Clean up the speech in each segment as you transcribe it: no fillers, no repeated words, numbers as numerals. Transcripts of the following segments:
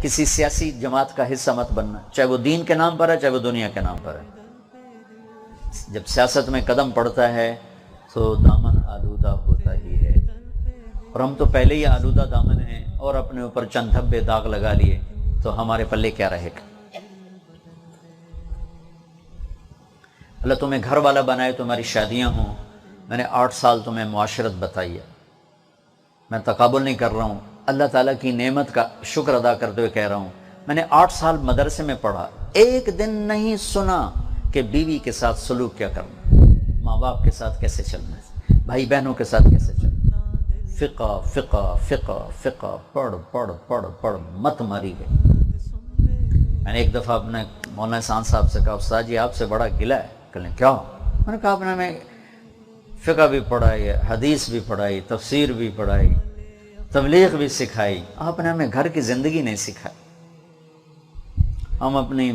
کسی سیاسی جماعت کا حصہ مت بننا، چاہے وہ دین کے نام پر ہے چاہے وہ دنیا کے نام پر ہے۔ جب سیاست میں قدم پڑتا ہے تو دامن آلودہ ہوتا ہی ہے، اور ہم تو پہلے ہی آلودہ دامن ہیں، اور اپنے اوپر چند دھبے داغ لگا لیے تو ہمارے پلے کیا رہے گا۔ اللہ تمہیں گھر والا بنائے، تمہاری شادیاں ہوں۔ میں نے 8 سال تمہیں معاشرت بتائی ہے، میں تقابل نہیں کر رہا ہوں، اللہ تعالیٰ کی نعمت کا شکر ادا کرتے ہوئے کہہ رہا ہوں۔ میں نے 8 سال مدرسے میں پڑھا، ایک دن نہیں سنا کہ بیوی کے ساتھ سلوک کیا کرنا، ماں باپ کے ساتھ کیسے چلنا ہے، بھائی بہنوں کے ساتھ کیسے چلنا ہے۔ فقہ فقہ فقہ فقہ پڑھ پڑھ پڑھ پڑھ مت ماری گئی۔ میں نے ایک دفعہ اپنے مولانا احسان صاحب سے کہا، استاد جی آپ سے بڑا گلہ ہے۔ کہنے کیا؟ میں نے کہا آپ نے ہمیں فقہ بھی پڑھائی، حدیث بھی پڑھائی، تفسیر بھی پڑھائی، تبلیغ بھی سکھائی، آپ نے ہمیں گھر کی زندگی نہیں سکھائی۔ ہم اپنی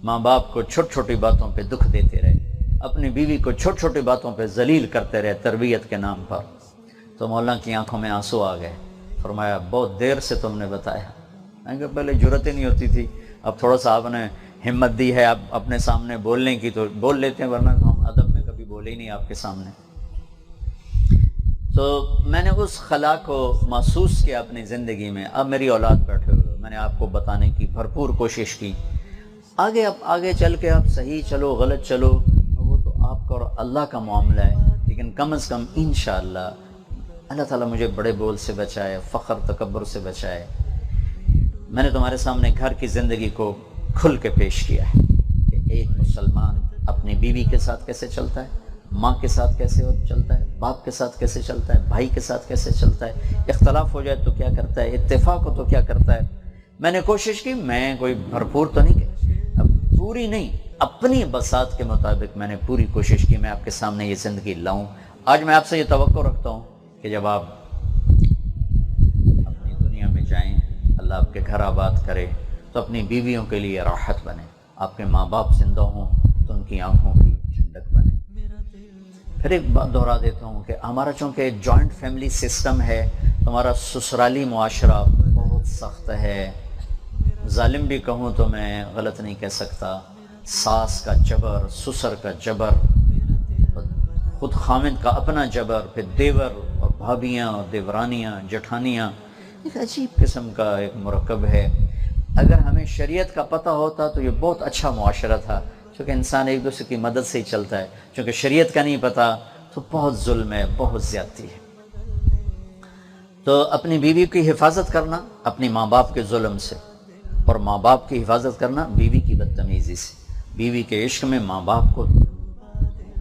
ماں باپ کو چھوٹی چھوٹی باتوں پہ دکھ دیتے رہے، اپنی بیوی کو چھوٹی چھوٹی باتوں پہ ذلیل کرتے رہے تربیت کے نام پر۔ تو مولانا کی آنکھوں میں آنسو آ گئے، فرمایا بہت دیر سے تم نے بتایا۔ میں نے کہا پہلے جرأت ہی نہیں ہوتی تھی، اب تھوڑا سا آپ نے ہمت دی ہے آپ اپنے سامنے بولنے کی تو بول لیتے ہیں، ورنہ ہم ادب میں کبھی بولے ہی نہیں آپ کے سامنے۔ تو میں نے اس خلا کو محسوس کیا اپنی زندگی میں۔ اب میری اولاد بیٹھے ہوئے، میں نے آپ کو بتانے کی بھرپور کوشش کی۔ آگے چل کے آپ صحیح چلو غلط چلو وہ تو آپ کا اور اللہ کا معاملہ ہے، لیکن کم از کم انشاءاللہ اللہ تعالیٰ مجھے بڑے بول سے بچائے، فخر تکبر سے بچائے۔ میں نے تمہارے سامنے گھر کی زندگی کو کھل کے پیش کیا ہے کہ ایک مسلمان اپنی بیوی کے ساتھ کیسے چلتا ہے، ماں کے ساتھ کیسے چلتا ہے، باپ کے ساتھ کیسے چلتا ہے، بھائی کے ساتھ کیسے چلتا ہے، اختلاف ہو جائے تو کیا کرتا ہے، اتفاق ہو تو کیا کرتا ہے۔ میں نے کوشش کی، میں کوئی بھرپور تو نہیں کہ پوری نہیں، اپنی بساط کے مطابق میں نے پوری کوشش کی میں آپ کے سامنے یہ زندگی لاؤں۔ آج میں آپ سے یہ توقع رکھتا ہوں کہ جب آپ اپنی دنیا میں جائیں، اللہ آپ کے گھر آباد کرے، تو اپنی بیویوں کے لیے راحت بنے، آپ کے ماں باپ زندہ ہوں تو ان کی آنکھوں کی ٹھنڈک بنے۔ پھر ایک بات دہرا دیتا ہوں کہ ہمارا چونکہ جوائنٹ فیملی سسٹم ہے تو ہمارا سسرالی معاشرہ بہت سخت ہے، ظالم بھی کہوں تو میں غلط نہیں کہہ سکتا۔ ساس کا جبر، سسر کا جبر، خود خامند کا اپنا جبر، پھر دیور اور بھابیاں اور دیورانیاں جٹھانیاں، ایک عجیب قسم کا ایک مرکب ہے۔ اگر ہمیں شریعت کا پتہ ہوتا تو یہ بہت اچھا معاشرہ تھا، کیونکہ انسان ایک دوسرے کی مدد سے ہی چلتا ہے۔ چونکہ شریعت کا نہیں پتہ تو بہت ظلم ہے، بہت زیادتی ہے۔ تو اپنی بیوی کی حفاظت کرنا اپنی ماں باپ کے ظلم سے، اور ماں باپ کی حفاظت کرنا بیوی کی بدتمیزی سے، بیوی کے عشق میں ماں باپ کو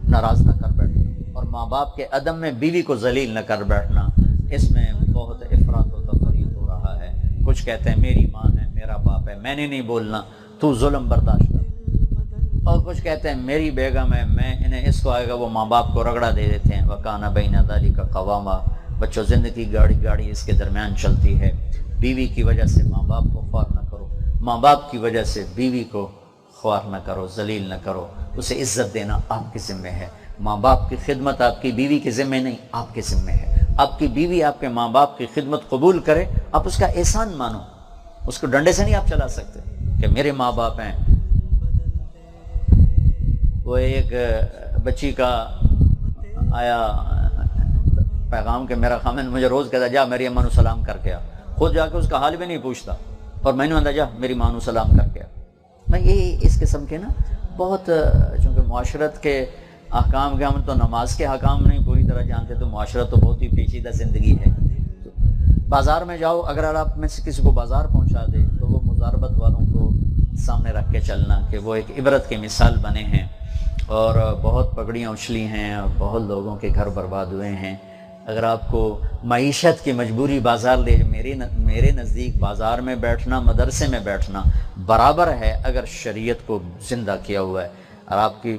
ناراض نہ کر بیٹھنا، اور ماں باپ کے عدم میں بیوی کو ذلیل نہ کر بیٹھنا۔ اس میں بہت افراط و تفریط ہو رہا ہے۔ کچھ کہتے ہیں میری ماں ہے، میرا باپ ہے، میں نے نہیں بولنا، تو ظلم برداشت کر، اور کچھ کہتے ہیں میری بیگم ہے، میں انہیں اس کو آئے گا، وہ ماں باپ کو رگڑا دے دیتے ہیں۔ وَكَانَ بَيْنَ ذَلِكَ قَوَامًا، بچوں زندگی گاڑی اس کے درمیان چلتی ہے۔ بیوی کی وجہ سے ماں باپ کو خوار نہ کرو، ماں باپ کی وجہ سے بیوی کو خوار نہ کرو، ذلیل نہ کرو، اسے عزت دینا آپ کے ذمہ ہے۔ ماں باپ کی خدمت آپ کی بیوی کے ذمہ نہیں، آپ کے ذمہ ہے۔ آپ کی بیوی آپ کے ماں باپ کی خدمت قبول کرے، آپ اس کا احسان مانو، اس کو ڈنڈے سے نہیں آپ چلا سکتے کہ میرے ماں باپ ہیں۔ وہ ایک بچی کا آیا پیغام کہ میرا خامن مجھے روز کہتا جا میری اماں نو سلام کر کے آ، خود جا کے اس کا حال بھی نہیں پوچھتا، اور میں نے کہا جا میری ماں نو سلام کر کے آ۔ میں یہ اس قسم کے نا بہت، چونکہ معاشرت کے احکام کے ہم تو نماز کے حکام نہیں پوری طرح جانتے، تو معاشرت تو بہت ہی پیچیدہ زندگی ہے۔ بازار میں جاؤ، اگر آپ میں سے کسی کو بازار پہنچا دے تو وہ مزاربت والوں کو سامنے رکھ کے چلنا کہ وہ ایک عبرت کی مثال بنے ہیں، اور بہت پگڑیاں اچھلی ہیں اور بہت لوگوں کے گھر برباد ہوئے ہیں۔ اگر آپ کو معیشت کی مجبوری بازار لے، میرے نزدیک بازار میں بیٹھنا مدرسے میں بیٹھنا برابر ہے اگر شریعت کو زندہ کیا ہوا ہے۔ اور آپ کی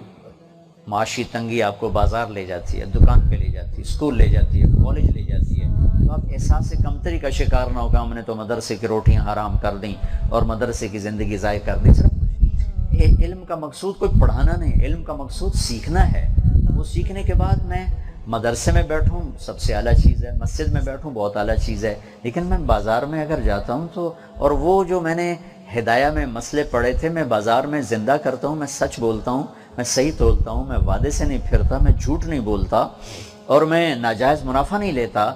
معاشی تنگی آپ کو بازار لے جاتی ہے، دکان پہ لے جاتی ہے، اسکول لے جاتی ہے، کالج لے جاتی ہے، تو آپ احساس کمتری کا شکار نہ ہوگا ہم نے تو مدرسے کی روٹیاں حرام کر دیں اور مدرسے کی زندگی ضائع کر دی۔ صرف علم کا مقصود کوئی پڑھانا نہیں، علم کا مقصود سیکھنا ہے۔ وہ سیکھنے کے بعد میں مدرسے میں بیٹھوں سب سے اعلیٰ چیز ہے، مسجد میں بیٹھوں بہت اعلیٰ چیز ہے، لیکن میں بازار میں اگر جاتا ہوں تو، اور وہ جو میں نے ہدایہ میں مسئلے پڑھے تھے میں بازار میں زندہ کرتا ہوں، میں سچ بولتا ہوں، میں صحیح تولتا ہوں، میں وعدے سے نہیں پھرتا، میں جھوٹ نہیں بولتا، اور میں ناجائز منافع نہیں لیتا،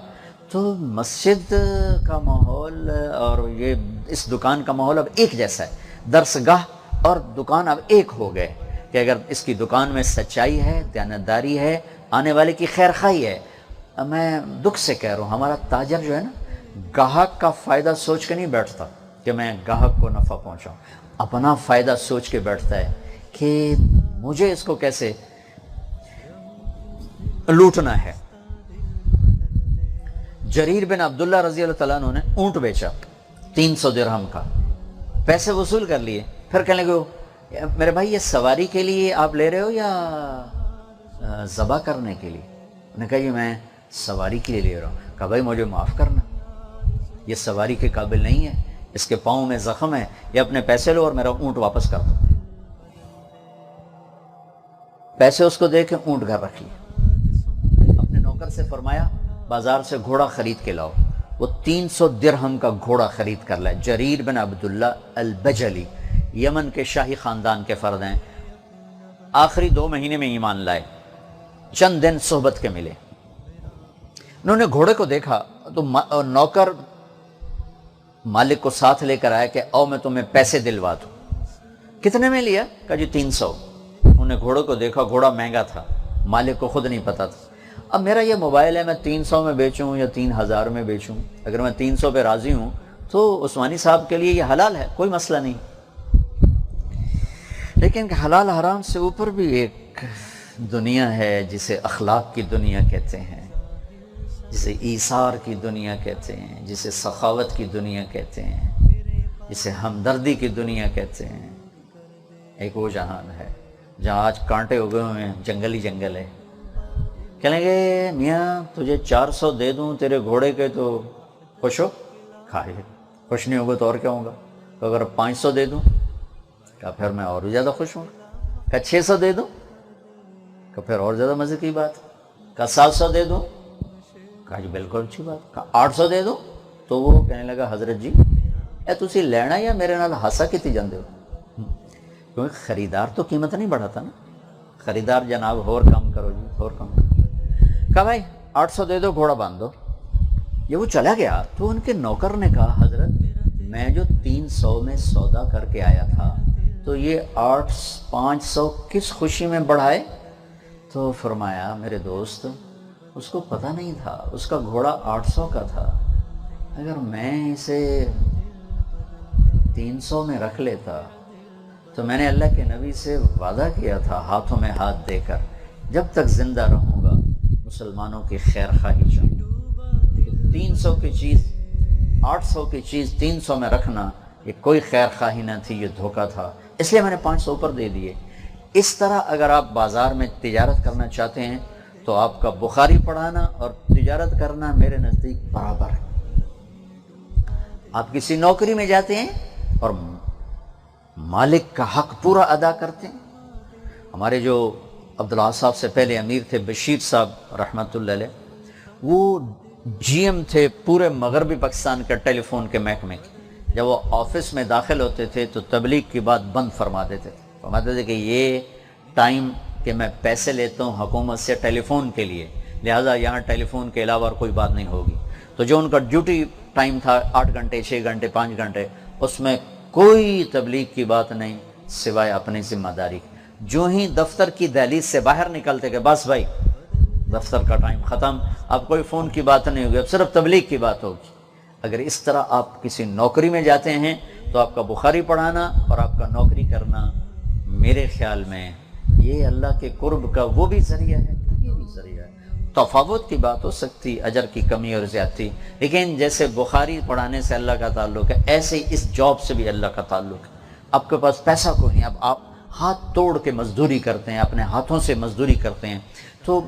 تو مسجد کا ماحول اور یہ اس دکان کا ماحول اب ایک جیسا ہے۔ درسگاہ اور دکان اب ایک ہو گئے کہ اگر اس کی دکان میں سچائی ہے، دیانتداری ہے، آنے والے کی خیر خواہی ہے۔ میں دکھ سے کہہ رہا ہوں، ہمارا تاجر جو ہے نا، گاہک کا فائدہ سوچ کے نہیں بیٹھتا کہ میں گاہک کو نفع پہنچاؤں، اپنا فائدہ سوچ کے بیٹھتا ہے کہ مجھے اس کو کیسے لوٹنا ہے۔ جریر بن عبداللہ رضی اللہ تعالیٰ عنہ نے اونٹ بیچا 300 درہم کا، پیسے وصول کر لیے، پھر کہنے لگے میرے بھائی یہ سواری کے لیے آپ لے رہے ہو یا ذبح کرنے کے لیے؟ انہوں نے کہا یہ میں سواری کے لیے لے رہا ہوں۔ کہا بھائی مجھے معاف کرنا، یہ سواری کے قابل نہیں ہے، اس کے پاؤں میں زخم ہے، یہ اپنے پیسے لو اور میرا اونٹ واپس کر دو۔ پیسے اس کو دے کے اونٹ گھر رکھ لیے، اپنے نوکر سے فرمایا بازار سے گھوڑا خرید کے لاؤ۔ وہ 300 درہم کا گھوڑا خرید کر لائے۔ جریر بن عبداللہ البجلی یمن کے شاہی خاندان کے فرد ہیں، آخری 2 مہینے میں ایمان لائے، چند دن صحبت کے ملے۔ انہوں نے گھوڑے کو دیکھا تو نوکر مالک کو ساتھ لے کر آیا کہ او میں تمہیں پیسے دلوا دوں۔ کتنے میں لیا؟ کہا جی 300۔ انہوں نے گھوڑے کو دیکھا، گھوڑا مہنگا تھا، مالک کو خود نہیں پتا تھا۔ اب میرا یہ موبائل ہے، میں 300 میں بیچوں یا 3000 میں بیچوں، اگر میں 300 پہ راضی ہوں تو عثمانی صاحب کے لیے یہ حلال ہے، کوئی مسئلہ نہیں۔ لیکن حلال حرام سے اوپر بھی ایک دنیا ہے جسے اخلاق کی دنیا کہتے ہیں، جسے ایثار کی دنیا کہتے ہیں، جسے سخاوت کی دنیا کہتے ہیں، جسے ہمدردی کی دنیا کہتے ہیں۔ ایک وہ جہان ہے جہاں آج کانٹے اگے ہوئے ہیں، جنگل ہی جنگل ہے۔ کہنے گے میاں تجھے 400 دے دوں تیرے گھوڑے کے تو خوش ہو؟ کھائے خوش نہیں ہوگا تو اور کیا ہوگا؟ تو اگر 500 دے دوں؟ کہا پھر میں اور بھی زیادہ خوش ہوں۔ کہا 600 دے دوں؟ کہا پھر اور زیادہ مزے کی بات۔ کہا 700 دے دوں؟ کہا جی بالکل اچھی بات۔ کہا 800 دے دوں؟ تو وہ کہنے لگا حضرت جی اے تسی لینا یا میرے نال ہاسا کیتی جاندے ہو؟ کیونکہ خریدار تو قیمت نہیں بڑھاتا نا، خریدار جناب اور کم کرو جی، اور کم کرو۔ کہا بھائی 800 دے دو، گھوڑا باندھ دو۔ یہ وہ چلا گیا تو ان کے نوکر نے کہا حضرت میں جو 300 میں سودا کر کے آیا تھا تو یہ 500 کس خوشی میں بڑھائے؟ تو فرمایا میرے دوست اس کو پتہ نہیں تھا، اس کا گھوڑا 800 کا تھا، اگر میں اسے 300 میں رکھ لیتا تو میں نے اللہ کے نبی سے وعدہ کیا تھا ہاتھوں میں ہاتھ دے کر جب تک زندہ رہوں گا مسلمانوں کی خیر خواہی چاہوں۔ 300 کی چیز 800 کی چیز 300 میں رکھنا یہ کوئی خیر خواہی نہ تھی، یہ دھوکہ تھا، اس لیے میں نے 500 پر دے دیے۔ اس طرح اگر آپ بازار میں تجارت کرنا چاہتے ہیں تو آپ کا بخاری پڑھانا اور تجارت کرنا میرے نزدیک برابر ہے۔ آپ کسی نوکری میں جاتے ہیں اور مالک کا حق پورا ادا کرتے ہیں۔ ہمارے جو عبداللہ صاحب سے پہلے امیر تھے بشیر صاحب رحمۃ اللہ علیہ، وہ جی ایم تھے پورے مغربی پاکستان کے ٹیلی فون کے محکمے کے۔ جب وہ آفس میں داخل ہوتے تھے تو تبلیغ کی بات بند فرما دیتے تھے، فرماتے تھے کہ یہ ٹائم کہ میں پیسے لیتا ہوں حکومت سے ٹیلی فون کے لیے، لہٰذا یہاں ٹیلی فون کے علاوہ اور کوئی بات نہیں ہوگی۔ تو جو ان کا ڈیوٹی ٹائم تھا 8 گھنٹے 6 گھنٹے 5 گھنٹے، اس میں کوئی تبلیغ کی بات نہیں سوائے اپنی ذمہ داری۔ جو ہی دفتر کی دہلیز سے باہر نکلتے کہ بس بھائی دفتر کا ٹائم ختم، اب کوئی فون کی بات نہیں ہوگی، اب صرف تبلیغ کی بات ہوگی۔ اگر اس طرح آپ کسی نوکری میں جاتے ہیں تو آپ کا بخاری پڑھانا اور آپ کا نوکری کرنا میرے خیال میں یہ اللہ کے قرب کا وہ بھی ذریعہ ہے، یہ بھی ذریعہ ہے۔ تفاوت کی بات ہو سکتی، اجر کی کمی اور زیادتی، لیکن جیسے بخاری پڑھانے سے اللہ کا تعلق ہے ایسے ہی اس جاب سے بھی اللہ کا تعلق ہے۔ آپ کے پاس پیسہ کوئی نہیں، اب آپ ہاتھ توڑ کے مزدوری کرتے ہیں، اپنے ہاتھوں سے مزدوری کرتے ہیں۔ تو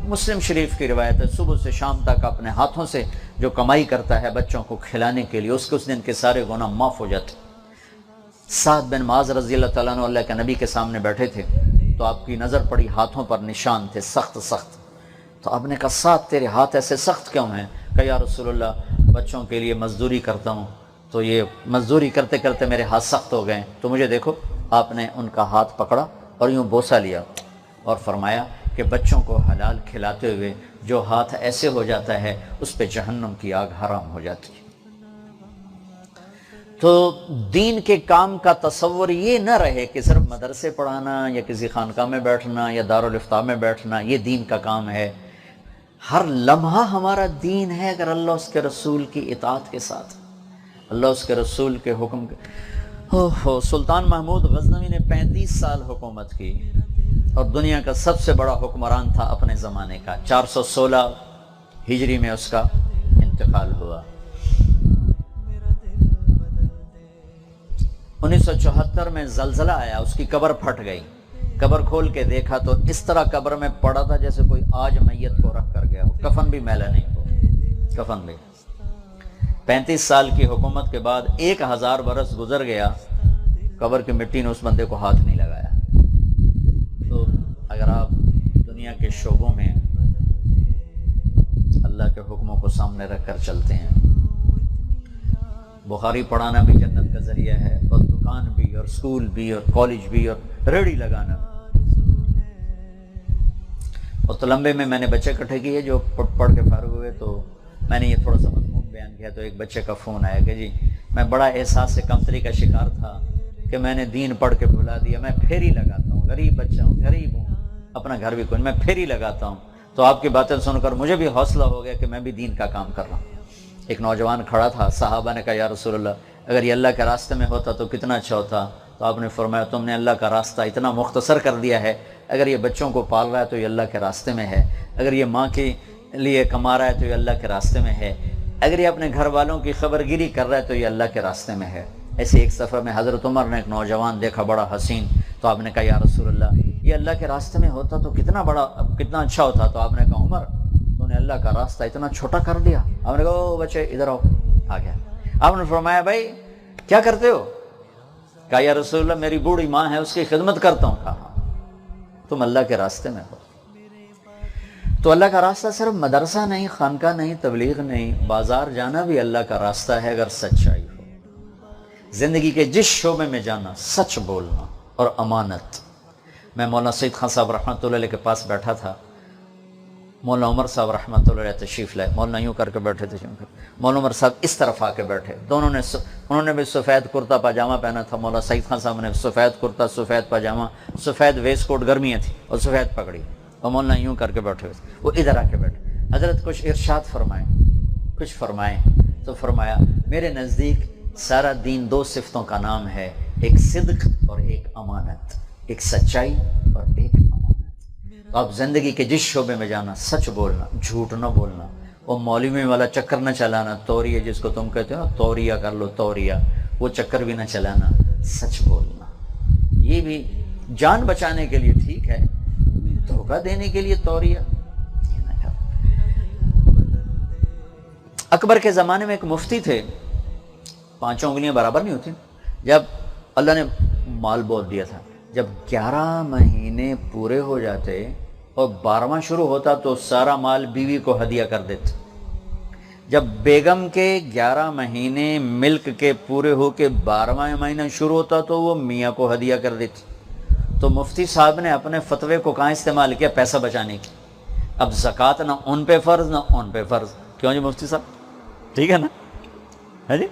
مسلم شریف کی روایت ہے صبح سے شام تک اپنے ہاتھوں سے جو کمائی کرتا ہے بچوں کو کھلانے کے لیے، اس کے اس دن کے سارے گناہ معاف ہو جاتے۔ سعد بن معاذ رضی اللہ تعالیٰ عنہ اللہ کے نبی کے سامنے بیٹھے تھے تو آپ کی نظر پڑی ہاتھوں پر نشان تھے سخت سخت، تو آپ نے کہا سات تیرے ہاتھ ایسے سخت کیوں ہیں؟ کہ یا رسول اللہ بچوں کے لیے مزدوری کرتا ہوں تو یہ مزدوری کرتے کرتے میرے ہاتھ سخت ہو گئے، تو مجھے دیکھو۔ آپ نے ان کا ہاتھ پکڑا اور یوں بوسہ لیا اور فرمایا کہ بچوں کو حلال کھلاتے ہوئے جو ہاتھ ایسے ہو جاتا ہے اس پہ جہنم کی آگ حرام ہو جاتی ہے۔ تو دین کے کام کا تصور یہ نہ رہے کہ صرف مدرسے پڑھانا یا کسی خانقاہ میں بیٹھنا یا دارالافتاء میں بیٹھنا یہ دین کا کام ہے۔ ہر لمحہ ہمارا دین ہے اگر اللہ اس کے رسول کی اطاعت کے ساتھ، اللہ اس کے رسول کے حکم کے۔ سلطان محمود غزنوی نے 35 سال حکومت کی اور دنیا کا سب سے بڑا حکمران تھا اپنے زمانے کا۔ 416 ہجری میں اس کا انتقال ہوا۔ 1974 میں زلزلہ آیا، اس کی قبر پھٹ گئی۔ قبر کھول کے دیکھا تو اس طرح قبر میں پڑا تھا جیسے کوئی آج میت کو رکھ کر گیا ہو، کفن بھی میلا نہیں ہو، کفن بھی۔ 35 سال کی حکومت کے بعد 1000 برس گزر گیا، قبر کی مٹی نے اس بندے کو ہاتھ نہیں لگایا۔ تو اگر آپ دنیا کے شعبوں میں اللہ کے حکموں کو سامنے رکھ کر چلتے ہیں، بخاری پڑھانا بھی جنت کا ذریعہ ہے، اور دکان بھی اور اسکول بھی اور کالج بھی اور ریڑھی لگانا۔ اور تلمبے میں میں نے بچے اکٹھے کیے جو پڑھ کے فارغ ہوئے، تو میں نے یہ تھوڑا سا مضمون بیان کیا تو ایک بچے کا فون آیا کہ جی میں بڑا احساس سے کمتری کا شکار تھا کہ میں نے دین پڑھ کے بھلا دیا، میں پھیری لگاتا ہوں، غریب بچہ ہوں، غریب ہوں، اپنا گھر بھی کوئی، میں پھیری لگاتا ہوں۔ تو آپ کی باتیں سن کر مجھے بھی حوصلہ ہو گیا کہ میں بھی دین کا کام کر رہا ہوں۔ ایک نوجوان کھڑا تھا، صحابہ نے کہا یا رسول اللہ اگر یہ اللہ کے راستے میں ہوتا تو کتنا اچھا ہوتا۔ تو آپ نے فرمایا تم نے اللہ کا راستہ اتنا مختصر کر دیا ہے، اگر یہ بچوں کو پال رہا ہے تو یہ اللہ کے راستے میں ہے، اگر یہ ماں کے لیے کما رہا ہے تو یہ اللہ کے راستے میں ہے، اگر یہ اپنے گھر والوں کی خبر گیری کر رہا ہے تو یہ اللہ کے راستے میں ہے۔ ایسے ایک سفر میں حضرت عمر نے ایک نوجوان دیکھا بڑا حسین، تو آپ نے کہا یا رسول اللہ یہ اللہ کے راستے میں ہوتا تو کتنا اچھا ہوتا۔ تو آپ نے کہا عمر تو نے اللہ کا راستہ اتنا چھوٹا کر دیا۔ آپ نے کہا او بچے ادھر آؤ، آ گیا۔ آپ نے فرمایا بھائی کیا کرتے ہو؟ کہا یا رسول اللہ میری بوڑھی ماں ہے اس کی خدمت کرتا ہوں۔ کہا تم اللہ کے راستے میں ہو۔ تو اللہ کا راستہ صرف مدرسہ نہیں، خانقاہ نہیں، تبلیغ نہیں، بازار جانا بھی اللہ کا راستہ ہے اگر سچائی ہو۔ زندگی کے جس شعبے میں جانا، سچ بولنا اور امانت۔ میں مولانا سید خان صاحب رحمۃ اللہ علیہ کے پاس بیٹھا تھا، مولانا عمر صاحب رحمۃ اللہ علیہ تشریف لائے، مولانا یوں کر کے بیٹھے تھے، مولانا عمر صاحب اس طرف آ کے بیٹھے، انہوں نے بھی سفید کرتا پاجامہ پہنا تھا، مولانا سعید خان صاحب نے سفید کرتا، سفید پاجامہ، سفید ویسٹ کوٹ، گرمیاں تھی، اور سفید پگڑی، اور مولانا یوں کر کے بیٹھے ہوئے، وہ ادھر آ کے بیٹھے۔ حضرت کچھ ارشاد فرمائیں، کچھ فرمائیں، تو فرمایا میرے نزدیک سارا دین دو صفتوں کا نام ہے، ایک صدق اور ایک امانت، ایک سچائی اور ایک امانت۔ تو آپ زندگی کے جس شعبے میں جانا، سچ بولنا، جھوٹ نہ بولنا، وہ مولوی والا چکر نہ چلانا، توریہ جس کو تم کہتے ہو نا، توریہ کر لو، توریہ، وہ چکر بھی نہ چلانا، سچ بولنا۔ یہ بھی جان بچانے کے لیے ٹھیک ہے، دھوکہ دینے کے لیے توریہ یہ نہ کر۔ اکبر کے زمانے میں ایک مفتی تھے، 5 انگلیاں برابر نہیں ہوتی، جب اللہ نے مال بہت دیا تھا، جب 11 مہینے پورے ہو جاتے اور 12واں شروع ہوتا تو سارا مال بیوی کو ہدیہ کر دیتے۔ جب بیگم کے 11 مہینے ملک کے پورے ہو کے 12واں مہینہ شروع ہوتا تو وہ میاں کو ہدیہ کر دیتی۔ تو مفتی صاحب نے اپنے فتوے کو کہاں استعمال کیا؟ پیسہ بچانے کی۔ اب زکوٰۃ نہ ان پہ فرض نہ ان پہ فرض، کیوں جی مفتی صاحب؟ ٹھیک ہے نا؟ ہے جی؟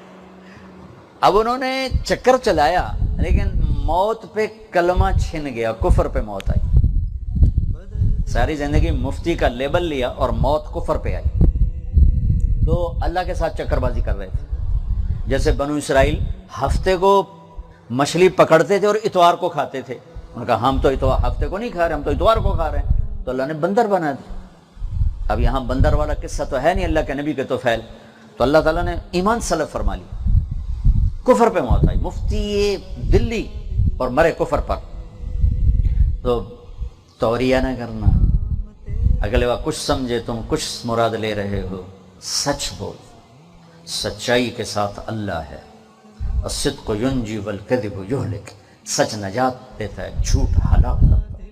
اب انہوں نے چکر چلایا لیکن موت پہ کلمہ چھن گیا، کفر پہ موت آئی۔ ساری زندگی مفتی کا لیبل لیا اور موت کفر پہ آئی۔ تو اللہ کے ساتھ چکر بازی کر رہے تھے، جیسے بنو اسرائیل ہفتے کو مچھلی پکڑتے تھے اور اتوار کو کھاتے تھے۔ انہوں نے کہا ہم تو ہفتے کو نہیں کھا رہے، ہم تو اتوار کو کھا رہے ہیں۔ تو اللہ نے بندر بنا دیا۔ اب یہاں بندر والا قصہ تو ہے نہیں اللہ کے نبی کے تو فعل، تو اللہ تعالیٰ نے ایمان سلب فرما لی، کفر پہ موت آئی، مفتی دلی اور مرے کفر پر۔ تو توریہ نہ کرنا، اگلے وقت کچھ سمجھے تم کچھ مراد لے رہے ہو، سچ بول، سچائی کے ساتھ اللہ ہے۔ الصدق ینجی والکذب یہلک، سچ نجات دیتا ہے، جھوٹ ہلاک کرتا ہے۔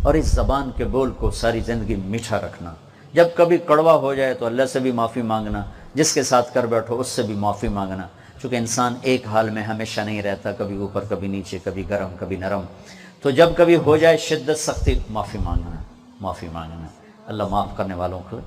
اور اس زبان کے بول کو ساری زندگی میٹھا رکھنا. جب کبھی کڑوا ہو جائے تو اللہ سے بھی معافی مانگنا، جس کے ساتھ کر بیٹھو اس سے بھی معافی مانگنا، چونکہ انسان ایک حال میں ہمیشہ نہیں رہتا، کبھی اوپر کبھی نیچے، کبھی گرم کبھی نرم. تو جب کبھی ہو جائے شدت سختی، معافی مانگنا، معافی مانگنا. اللہ معاف کرنے والوں کو